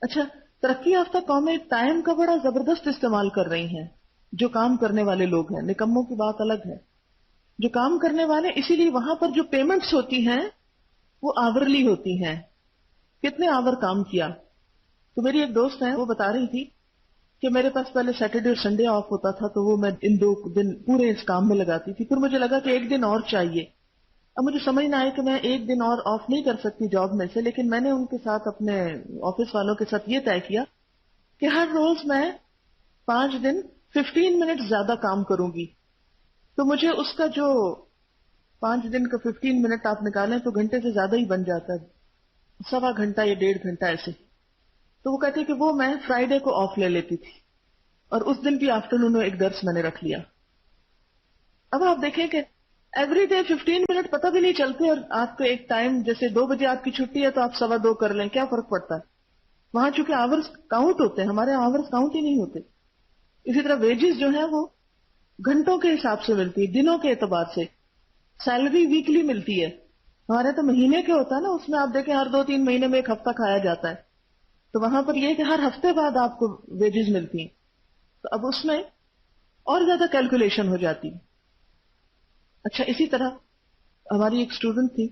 اچھا، ترقی یافتہ قومیں ٹائم کا بڑا زبردست استعمال کر رہی ہیں. جو کام کرنے والے لوگ ہیں، نکموں کی بات الگ ہے. جو کام کرنے والے، اسی لیے وہاں پر جو پیمنٹس ہوتی ہیں وہ آورلی ہوتی ہیں. کتنے آور کام کیا. تو میری ایک دوست ہے، وہ بتا رہی تھی کہ میرے پاس پہلے سیٹرڈے اور سنڈے آف ہوتا تھا، تو وہ میں ان 2 دن پورے اس کام میں لگاتی تھی. پھر مجھے لگا کہ ایک دن اور چاہیے. اب مجھے سمجھ نہ آئے کہ میں ایک دن اور آف نہیں کر سکتی جاب میں سے، لیکن میں نے ان کے ساتھ، اپنے آفس والوں کے ساتھ یہ طے کیا کہ ہر روز میں 5 دن 15 منٹ زیادہ کام کروں گی. تو مجھے اس کا جو 5 دن کا 15 منٹ آپ نکالیں تو گھنٹے سے زیادہ ہی بن جاتا ہے، 1.25 گھنٹہ یا 1.5 گھنٹہ ایسے. تو وہ کہتے کہ وہ میں فرائیڈے کو آف لے لیتی تھی، اور اس دن بھی آفٹرنون میں ایک درس میں نے رکھ لیا. اب آپ دیکھیں کہ ایوری ڈے 15 منٹ پتہ بھی نہیں چلتے، اور آپ کو ایک ٹائم، جیسے 2 بجے آپ کی چھٹی ہے تو آپ 2:15 کر لیں، کیا فرق پڑتا ہے. وہاں چونکہ آورز کاؤنٹ ہوتے ہیں، ہمارے آورز کاؤنٹ ہی نہیں ہوتے. اسی طرح ویجز جو ہیں وہ گھنٹوں کے حساب سے ملتی ہے، دنوں کے اعتبار سے. سیلری ویکلی ملتی ہے، ہمارے تو مہینے کے ہوتا ہے نا. اس میں آپ دیکھیں ہر 2-3 مہینے میں ایک ہفتہ کھایا جاتا ہے، تو وہاں پر یہ کہ ہر ہفتے بعد آپ کو ویجز ملتی ہیں. تو اب اس میں اور زیادہ کیلکولیشن ہو جاتی ہے. اچھا، اسی طرح ہماری ایک اسٹوڈنٹ تھی،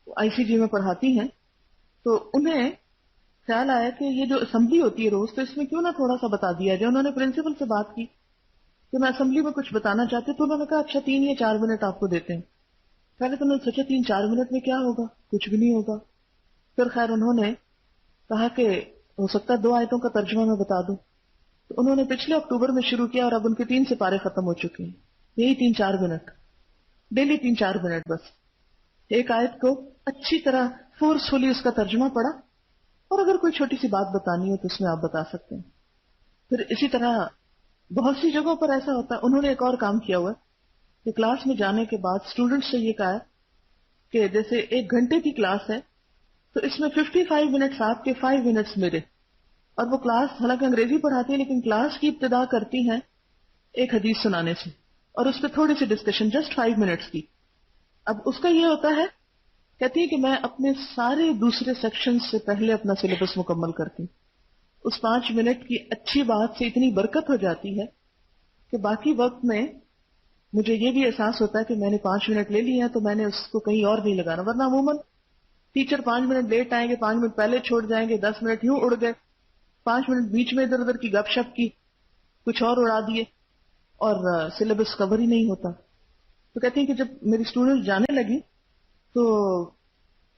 آئی سی جی میں پڑھاتی ہیں. تو انہیں خیال آیا کہ یہ جو اسمبلی ہوتی ہے روز، تو اس میں کیوں نہ تھوڑا سا بتا دیا جائے. انہوں نے پرنسپل سے بات کی کہ میں اسمبلی میں کچھ بتانا چاہتے. تو انہوں نے کہا اچھا 3 یا 4 منٹ آپ کو دیتے ہیں. پہلے تو انہوں نے سوچا 3-4 منٹ میں کیا ہوگا، کچھ بھی نہیں ہوگا. پھر خیر انہوں نے کہا کہ ہو سکتا ہے 2 آیتوں کا ترجمہ میں بتا دوں. تو انہوں نے پچھلے اکتوبر میں شروع کیا، اور اب ان کے 3 سپارے ختم ہو چکے ہیں. یہی 3-4 منٹ، ڈیلی 3-4 منٹ بس. ایک آیت کو اچھی طرح فورسفلی اس کا ترجمہ پڑھا، اور اگر کوئی چھوٹی سی بات بتانی ہو تو اس میں آپ بتا سکتے ہیں. پھر اسی طرح بہت سی جگہوں پر ایسا ہوتا ہے. انہوں نے ایک اور کام کیا ہوا ہے کہ کلاس میں جانے کے بعد اسٹوڈنٹ سے یہ کہا ہے کہ جیسے 1 گھنٹے کی کلاس ہے، تو اس میں 55 منٹس آپ کے، 5 منٹس میرے. اور وہ کلاس حالانکہ انگریزی پڑھاتی ہے، لیکن کلاس کی ابتدا کرتی ہیں ایک حدیث سنانے سے، اور اس پہ تھوڑی سی ڈسکشن، جسٹ 5 منٹس کی. اب اس کا یہ ہوتا ہے، کہتی ہے کہ میں اپنے سارے دوسرے سیکشن سے پہلے اپنا سلیبس مکمل کرتی ہوں. اس 5 منٹ کی اچھی بات سے اتنی برکت ہو جاتی ہے کہ باقی وقت میں مجھے یہ بھی احساس ہوتا ہے کہ میں نے 5 منٹ لے لیے ہیں تو میں نے اس کو کہیں اور نہیں لگانا. ورنہ عموماً ٹیچر 5 منٹ لیٹ آئیں گے، 5 منٹ پہلے چھوڑ جائیں گے، 10 منٹ یوں اڑ گئے، 5 منٹ بیچ میں ادھر ادھر کی گپ شپ کی، کچھ اور اڑا دیے، اور سلیبس کور ہی نہیں ہوتا. تو کہتی ہیں کہ جب میری اسٹوڈنٹ جانے لگی تو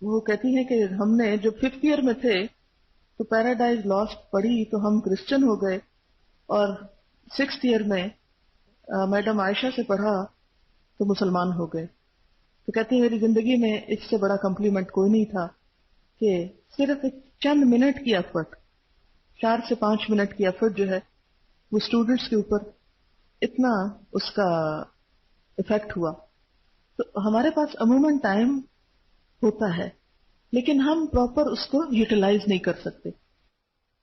وہ کہتی ہیں کہ ہم نے جب 5th ایئر میں تھے تو پیراڈائز لاسٹ پڑھی تو ہم کرسچن ہو گئے، اور 6th ایئر میں میڈم عائشہ سے پڑھا تو مسلمان ہو گئے. تو کہتی ہیں میری زندگی میں اس سے بڑا کمپلیمنٹ کوئی نہیں تھا کہ صرف ایک چند منٹ کی ایفرٹ، 4 سے 5 منٹ کی ایفرٹ جو ہے وہ اسٹوڈنٹس کے اوپر اتنا اس کا افیکٹ ہوا. تو ہمارے پاس عموماً ٹائم ہوتا ہے، لیکن ہم پراپر اس کو یوٹیلائز نہیں کر سکتے.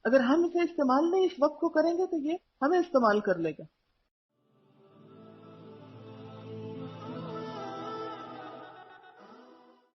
اگر ہم اسے استعمال نہیں اس وقت کو کریں گے تو یہ ہمیں استعمال کر لے گا.